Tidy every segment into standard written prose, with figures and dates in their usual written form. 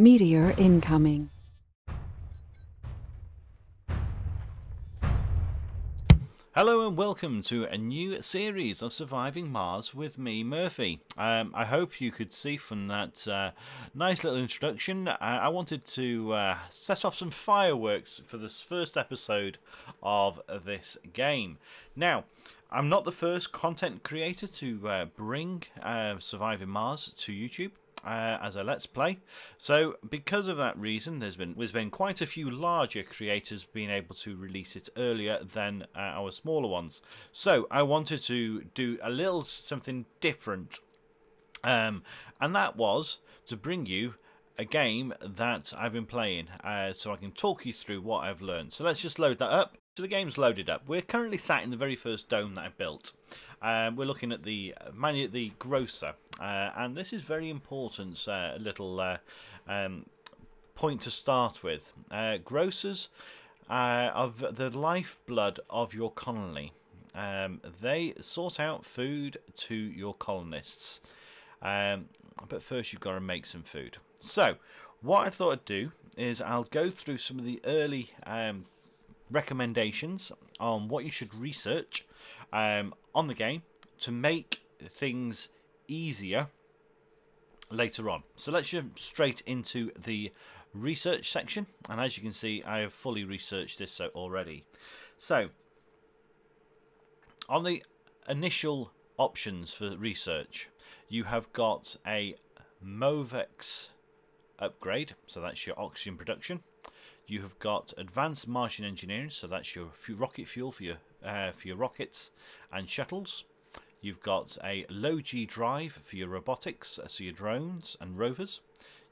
Meteor incoming. Hello and welcome to a new series of Surviving Mars with me, Murphy. I hope you could see from that nice little introduction. I wanted to set off some fireworks for this first episode of this game. Now, I'm not the first content creator to bring Surviving Mars to YouTube. As a let's play, so because of that reason there's been quite a few larger creators being able to release it earlier than our smaller ones. So I wanted to do a little something different, and that was to bring you a game that I've been playing, so I can talk you through what I've learned. So let's just load that up. So the game's loaded up. We're currently sat in the very first dome that I built. We're looking at the grocer, and this is very important little point to start with. Grocers are the lifeblood of your colony. They sort out food to your colonists, but first you've got to make some food. So what I thought I'd do is I'll go through some of the early recommendations on what you should research on the game to make things easier later on. So let's jump straight into the research section, and as you can see I have fully researched this already. So on the initial options for research, you have got a MOVEX upgrade, so that's your oxygen production. You have got advanced Martian engineering, so that's your rocket fuel for your rockets and shuttles. You've got a low G drive for your robotics, so your drones and rovers.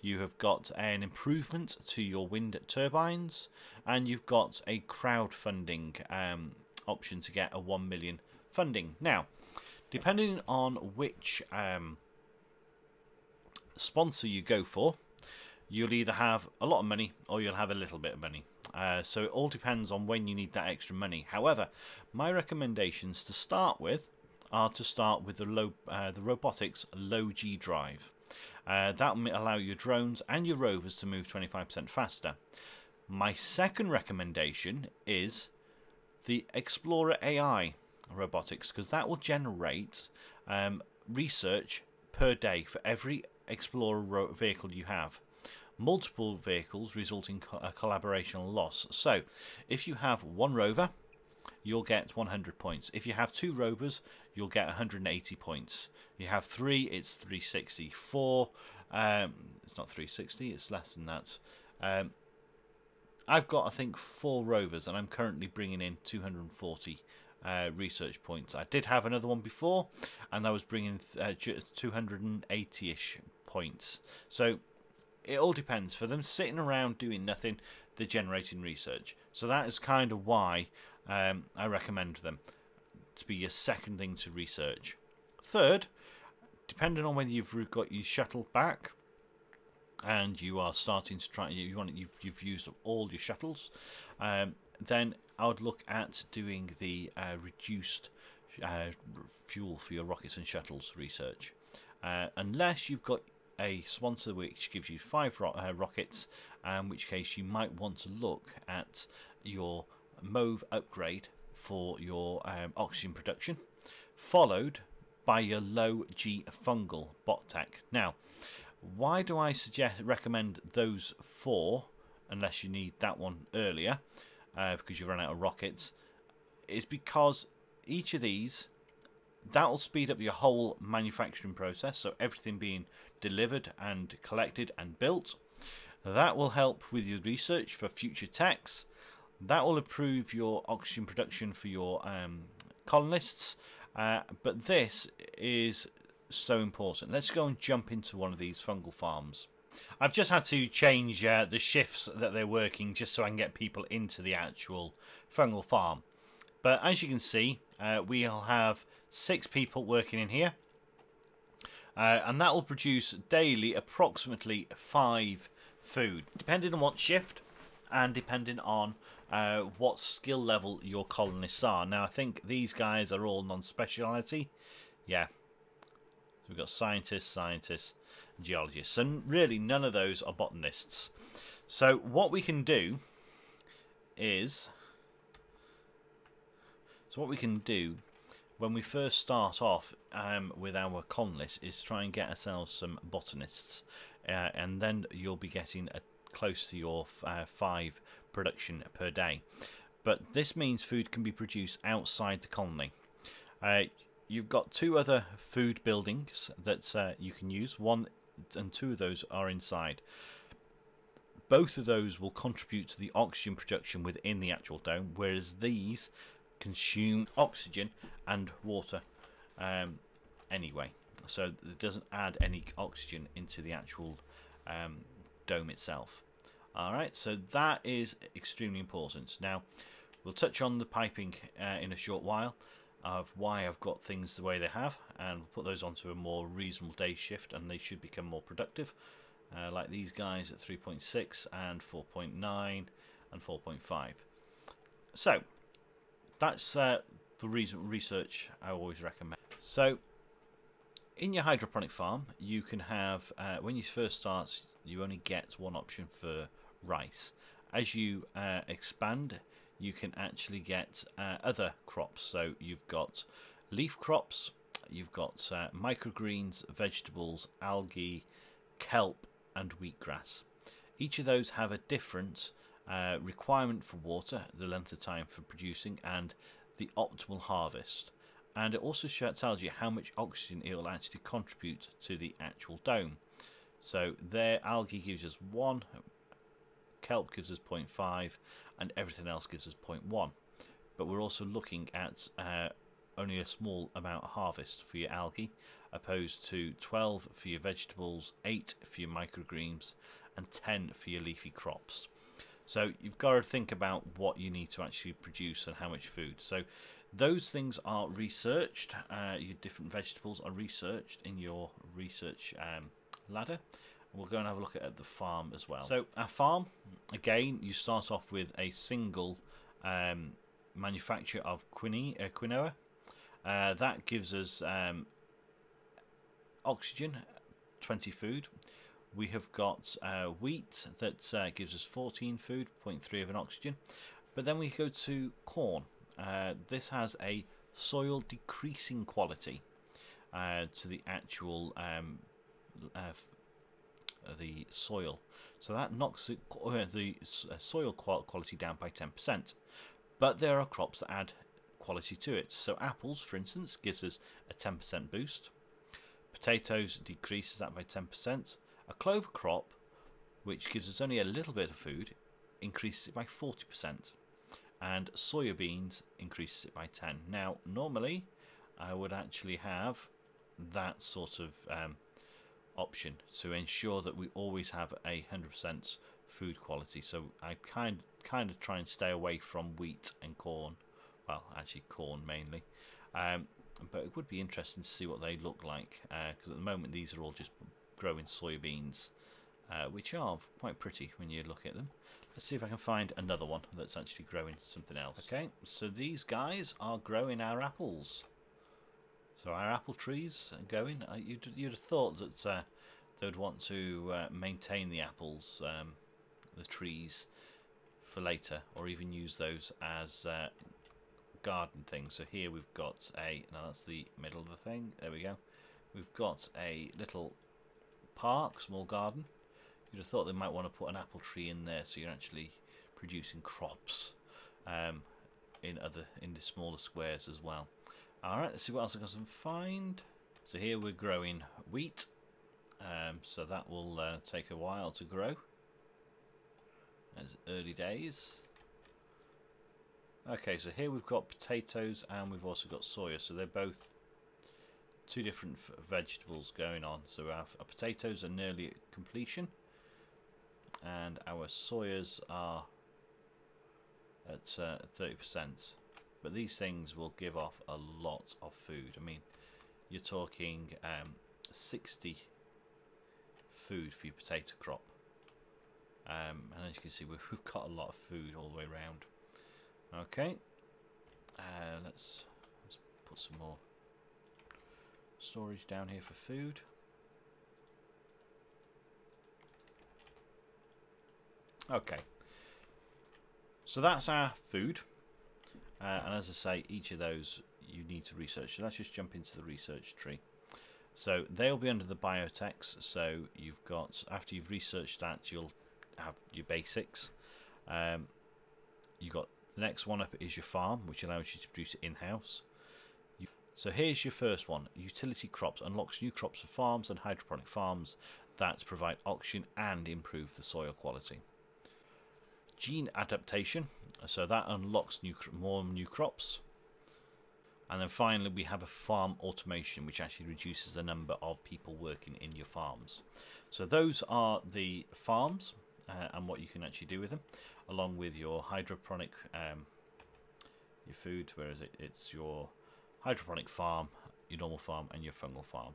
You have got an improvement to your wind turbines, and you've got a crowdfunding option to get a 1 million funding. Now, depending on which sponsor you go for, you'll either have a lot of money or you'll have a little bit of money. So it all depends on when you need that extra money. However, my recommendations to start with are to start with the robotics low G drive. That will allow your drones and your rovers to move 25% faster. My second recommendation is the Explorer AI robotics, because that will generate research per day for every Explorer vehicle you have. Multiple vehicles result in a collaborational loss. So if you have one rover, you'll get 100 points. If you have two rovers, you'll get 180 points. You have three, it's 360. Four, it's not 360, it's less than that. I've got, I think, 4 rovers, and I'm currently bringing in 240 research points. I did have another one before, and I was bringing 280-ish points. So it all depends. For them sitting around doing nothing, they're generating research. So that is kind of why I recommend them to be your second thing to research. Third, depending on whether you've got your shuttle back and you are starting to try, you've used up all your shuttles, then I would look at doing the reduced fuel for your rockets and shuttles research, unless you've got a sponsor which gives you 5 rockets, in which case you might want to look at your MOVE upgrade for your oxygen production, followed by your low G fungal bot tech. Now, why do I recommend those 4 unless you need that one earlier, because you've run out of rockets? Is because each of these, that will speed up your whole manufacturing process, so everything being delivered and collected and built. That will help with your research for future techs. That will improve your oxygen production for your colonists, but this is so important. Let's go and jump into one of these fungal farms. I've just had to change the shifts that they're working just so I can get people into the actual fungal farm. But as you can see, we'll have 6 people working in here, and that will produce daily approximately 5 food, depending on what shift and depending on what skill level your colonists are. Now, I think these guys are all non-speciality. Yeah, so we've got scientists, geologists. And really, none of those are botanists. So what we can do is, when we first start off with our colonists is try and get ourselves some botanists, and then you'll be getting close to your 5 production per day. But this means food can be produced outside the colony. You've got 2 other food buildings that you can use. 1 and 2 of those are inside. Both of those will contribute to the oxygen production within the actual dome, whereas these consume oxygen and water anyway. So it doesn't add any oxygen into the actual dome itself. Alright, so that is extremely important. Now, we'll touch on the piping in a short while, of why I've got things the way they have, and we'll put those onto a more reasonable day shift, and they should become more productive, like these guys at 3.6 and 4.9 and 4.5. So that's the research I always recommend. So in your hydroponic farm, you can have, when you first start, you only get 1 option for rice. As you expand, you can actually get other crops. So you've got leaf crops, you've got microgreens, vegetables, algae, kelp and wheatgrass. Each of those have a different requirement for water, the length of time for producing, and the optimal harvest. And it also tells you how much oxygen it will actually contribute to the actual dome. So there, algae gives us 1, kelp gives us 0.5, and everything else gives us 0.1. But we're also looking at only a small amount of harvest for your algae, opposed to 12 for your vegetables, 8 for your microgreens, and 10 for your leafy crops. So you've got to think about what you need to actually produce and how much food. So those things are researched. Your different vegetables are researched in your research ladder. We'll go and have a look at the farm as well. So our farm, again, you start off with a single manufacture of quinoa. That gives us oxygen, 20 food. We have got wheat that gives us 14 food, 0.3 of an oxygen. But then we go to corn. This has a soil decreasing quality to the actual the soil, so that knocks the soil quality down by 10%. But there are crops that add quality to it. So apples, for instance, gives us a 10% boost. Potatoes decreases that by 10%. A clover crop, which gives us only a little bit of food, increases it by 40%. And soya beans increases it by 10. Now, normally, I would actually have that sort of option to ensure that we always have 100% food quality. So I kind of try and stay away from wheat and corn. Well, actually corn mainly. But it would be interesting to see what they look like, because at the moment these are all just growing soybeans, which are quite pretty when you look at them. Let's see if I can find another one that's actually growing something else. Okay, so these guys are growing our apples. So our apple trees are going. You'd have thought that they would want to maintain the apples, the trees, for later, or even use those as garden things. So here we've got now that's the middle of the thing. There we go. We've got a little park, small garden. You'd have thought they might want to put an apple tree in there, so you're actually producing crops in the smaller squares as well. Alright, let's see what else I can find. So here we're growing wheat, so that will take a while to grow. It's early days. Okay, so here we've got potatoes and we've also got soya, so they're both 2 different vegetables going on. So our potatoes are nearly at completion, and our soyas are at 30%. But these things will give off a lot of food. I mean, you're talking 60 food for your potato crop. And as you can see, we've got a lot of food all the way around. Okay, let's put some more storage down here for food. Okay, so that's our food, and as I say, each of those you need to research. So let's just jump into the research tree. So they'll be under the biotechs. So you've got, after you've researched that, you'll have your basics. You've got the next one up is your farm, which allows you to produce it in-house. So here's your first one. Utility crops unlocks new crops for farms and hydroponic farms that provide oxygen and improve the soil quality. Gene adaptation, so that unlocks more new crops. And then finally we have a farm automation, which actually reduces the number of people working in your farms. So those are the farms and what you can actually do with them, along with your hydroponic, your food, whereas it's your hydroponic farm, your normal farm and your fungal farm.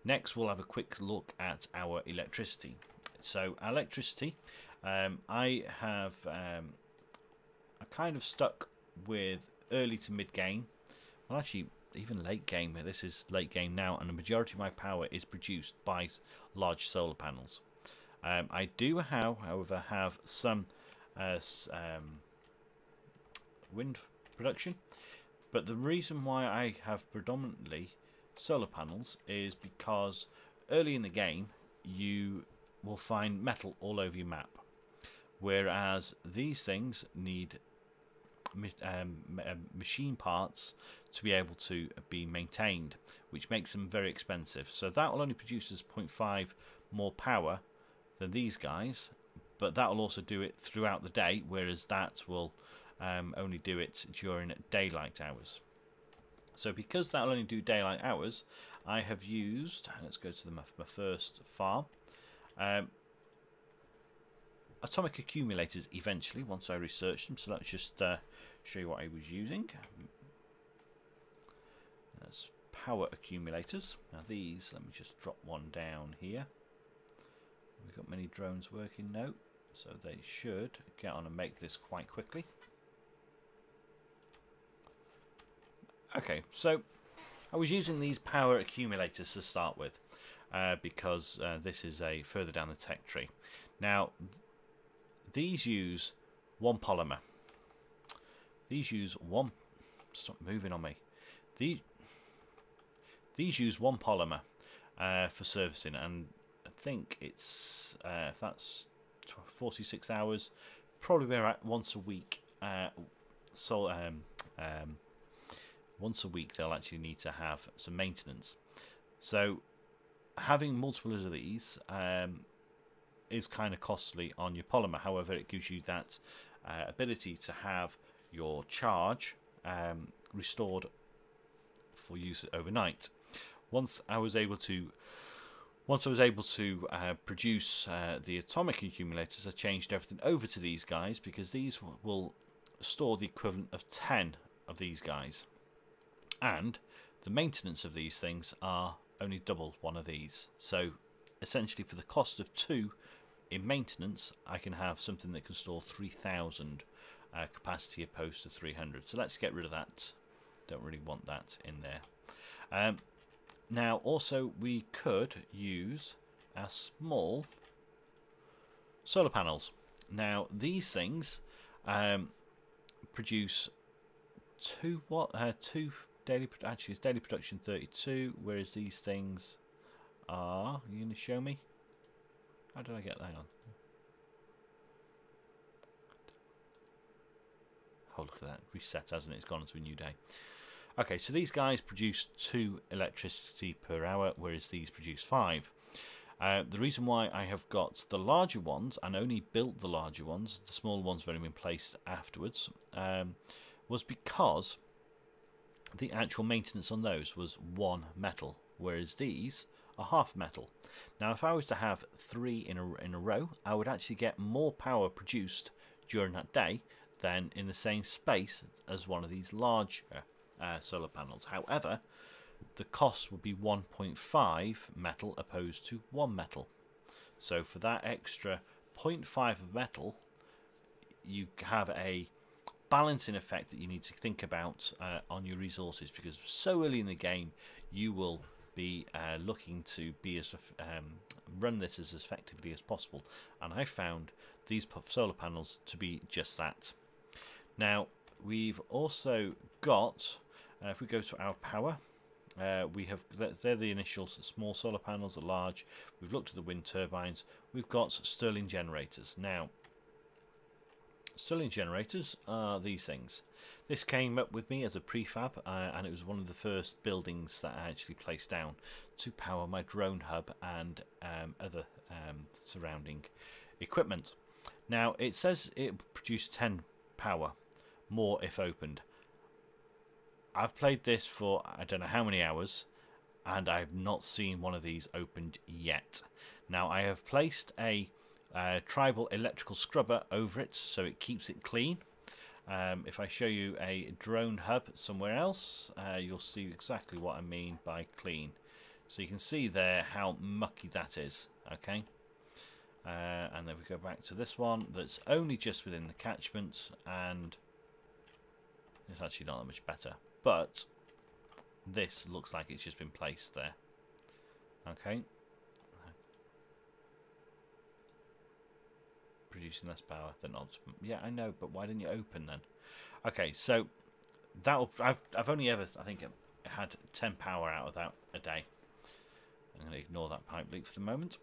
Next we'll have a quick look at our electricity. So electricity, I kind of stuck with early to mid game. Well, actually, even late game. This is late game now, and the majority of my power is produced by large solar panels. I do, however, have some wind production, but the reason why I have predominantly solar panels is because early in the game you will find metal all over your map, whereas these things need machine parts to be able to be maintained, which makes them very expensive. So that will only produce us 0.5 more power than these guys, but that will also do it throughout the day, whereas that will only do it during daylight hours. So because that will only do daylight hours, I have used, let's go to my first farm, atomic accumulators eventually, once I researched them. So let's just show you what I was using. That's power accumulators. Now these, let me just drop one down here. We've got many drones working now, so they should get on and make this quite quickly. Okay, so I was using these power accumulators to start with because this is a further down the tech tree. Now these use one polymer. These use one. Stop moving on me. These use one polymer for servicing, and I think it's if that's 46 hours, probably about once a week. Once a week they'll actually need to have some maintenance. So having multiple of these is kind of costly on your polymer. However, it gives you that ability to have your charge restored for use overnight. Once I was able to produce the atomic accumulators, I changed everything over to these guys, because these will store the equivalent of 10 of these guys, and the maintenance of these things are only double one of these. So essentially, for the cost of 2 in maintenance, I can have something that can store 3,000 capacity opposed to 300. So let's get rid of that. Don't really want that in there. Now also we could use our small solar panels. Now these things produce 2 daily, actually it's daily production 32, whereas these things are, you going to show me? How did I get that on? Oh, look at that. Reset, hasn't it? It's gone into a new day. Okay, so these guys produce 2 electricity per hour, whereas these produce 5. The reason why I have got the larger ones, and only built the larger ones, the smaller ones have only been placed afterwards, was because the actual maintenance on those was 1 metal, whereas these are half metal. Now if I was to have 3 in a row, I would actually get more power produced during that day than in the same space as one of these larger solar panels. However, the cost would be 1.5 metal opposed to 1 metal. So for that extra 0.5 of metal, you have a balancing effect that you need to think about on your resources, because so early in the game you will be looking to be as run this as effectively as possible, and I found these solar panels to be just that. Now we've also got, if we go to our power, we have, they're the initial small solar panels, the large. We've looked at the wind turbines. We've got Stirling generators. Now Stirling generators are these things. This came up with me as a prefab, and it was one of the first buildings that I actually placed down to power my drone hub and other surrounding equipment. Now it says it produced 10 power, more if opened. I've played this for I don't know how many hours, and I've not seen one of these opened yet. Now I have placed a tribal electrical scrubber over it so it keeps it clean. If I show you a drone hub somewhere else, you'll see exactly what I mean by clean. So you can see there how mucky that is. Okay, and then we go back to this one that's only just within the catchment, and it's actually not that much better, but this looks like it's just been placed there. Okay, producing less power than odds. Yeah, I know, but why didn't you open then? Okay, so that'll, I've only ever, I think, had 10 power out of that a day. I'm going to ignore that pipe leak for the moment.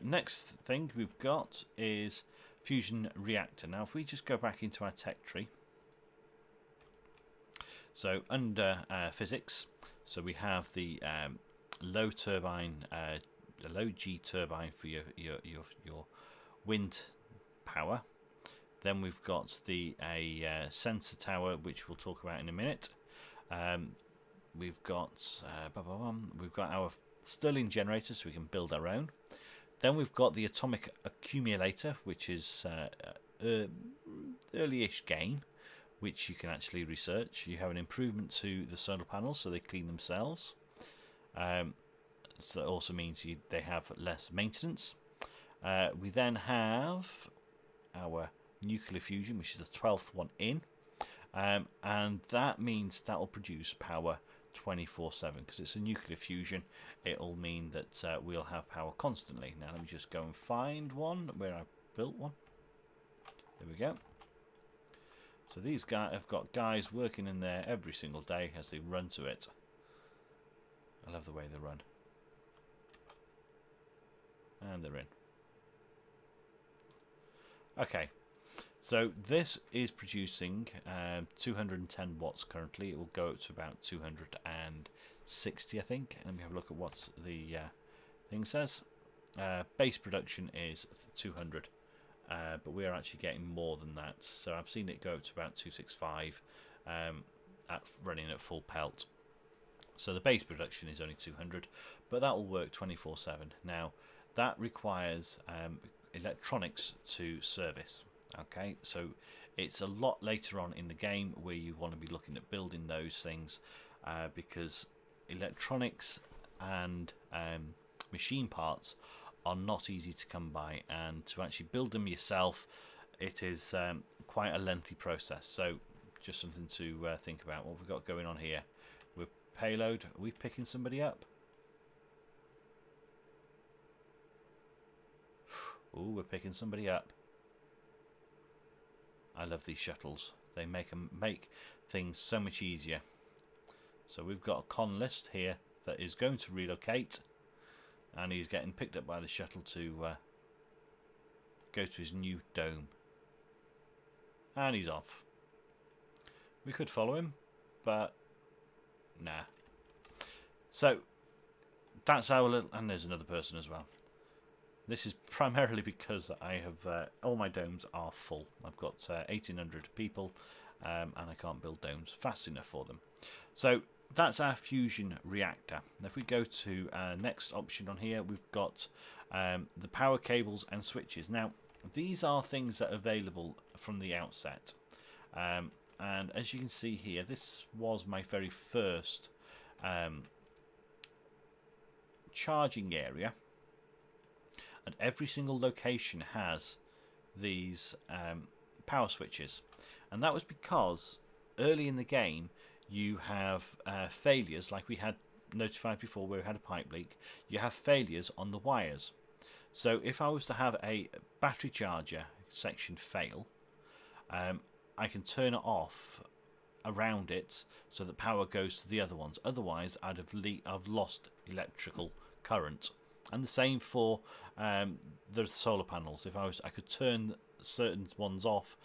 Next thing we've got is fusion reactor. Now if we just go back into our tech tree, so under physics, so we have the low turbine, the low G turbine for your wind power. Then we've got the sensor tower, which we'll talk about in a minute. We've got our Stirling generator, so we can build our own. Then we've got the atomic accumulator, which is early-ish game, which you can actually research. You have an improvement to the solar panels, so they clean themselves. So that also means they have less maintenance. We then have our nuclear fusion, which is the 12th one in, and that means that will produce power 24/7 because it's a nuclear fusion. It'll mean that we'll have power constantly. Now let me just go and find one where I built one. There we go. So these guys have got guys working in there every single day as they run to it. I love the way they run. And they're in. Okay, so this is producing 210 watts currently. It will go up to about 260, I think. Let me have a look at what the thing says. Base production is 200, but we're actually getting more than that. So I've seen it go up to about 265 at running at full pelt. So the base production is only 200, but that will work 24/7. Now that requires electronics to service. Okay, so it's a lot later on in the game where you want to be looking at building those things, because electronics and machine parts are not easy to come by, and to actually build them yourself, it is quite a lengthy process. So just something to think about. What we've got going on here with payload. Are we picking somebody up? Ooh, we're picking somebody up. I love these shuttles. They make things so much easier. So we've got a con list here that is going to relocate, and he's getting picked up by the shuttle to go to his new dome. And he's off. We could follow him, but nah. So that's our little, and there's another person as well. This is primarily because I have all my domes are full. I've got 1,800 people, and I can't build domes fast enough for them. So that's our fusion reactor. If we go to our next option on here, we've got the power cables and switches. Now these are things that are available from the outset, and as you can see here, this was my very first charging area. And every single location has these power switches, and that was because early in the game you have failures, like we had notified before where we had a pipe leak, you have failures on the wires. So if I was to have a battery charger section fail, I can turn it off around it so that power goes to the other ones. Otherwise, I've lost electrical current. And the same for the solar panels. If I could turn certain ones off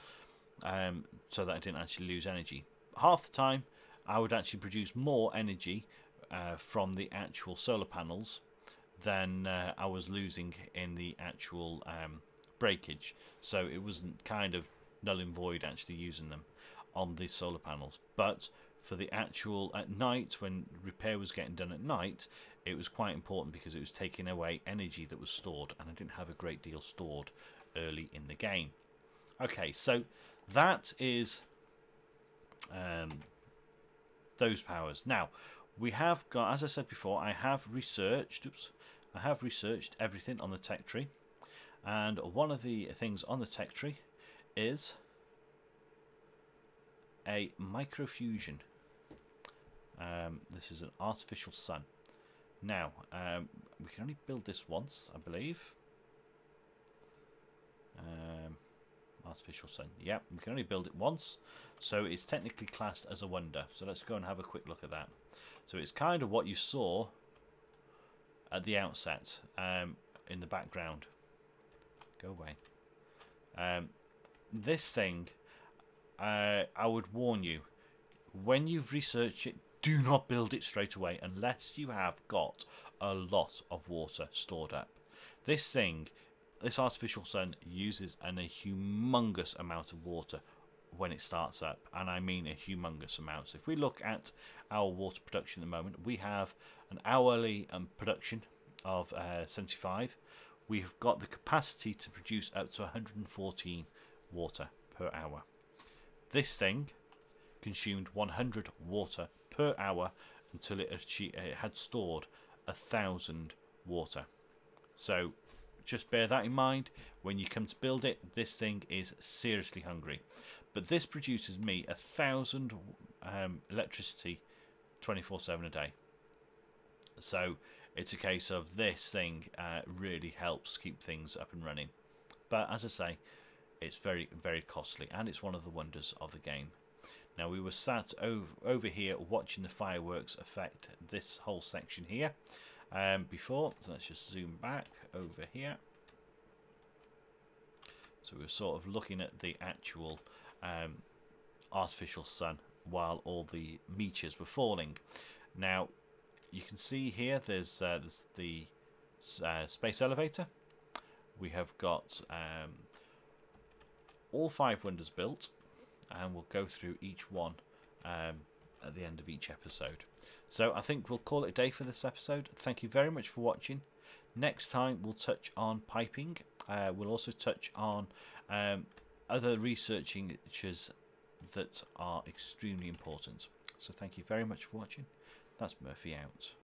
so that I didn't actually lose energy. Half the time, I would actually produce more energy from the actual solar panels than I was losing in the actual breakage. So it wasn't kind of null and void actually using them on the solar panels. But for the actual at night, when repair was getting done at night, it was quite important because it was taking away energy that was stored, and I didn't have a great deal stored early in the game. Okay, so that is those powers. Now we have got, as I said before, I have researched everything on the Techtree, and one of the things on the Techtree is a microfusion. This is an artificial sun. Now we can only build this once, I believe. Artificial sun. Yep, we can only build it once, so it's technically classed as a wonder. So let's go and have a quick look at that. So it's kind of what you saw at the outset in the background. Go away. This thing, I would warn you, when you've researched it, do not build it straight away unless you have got a lot of water stored up. This thing, this artificial sun, uses a humongous amount of water when it starts up, and I mean a humongous amount. So if we look at our water production at the moment, we have an hourly production of 75. We've got the capacity to produce up to 114 water per hour. This thing consumed 100 water per hour until it had stored 1,000 water. So just bear that in mind when you come to build it. This thing is seriously hungry, but this produces me 1,000 electricity 24/7 a day. So it's a case of this thing really helps keep things up and running. But as I say, it's very, very costly, and it's one of the wonders of the game. Now we were sat over here watching the fireworks affect this whole section here before, so let's just zoom back over here. So we were sort of looking at the actual artificial sun while all the meteors were falling. Now you can see here there's the space elevator. We have got all 5 wonders built, and we'll go through each one at the end of each episode. So I think we'll call it a day for this episode. Thank you very much for watching. Next time we'll touch on piping. We'll also touch on other researches that are extremely important. So thank you very much for watching. That's Murphy out.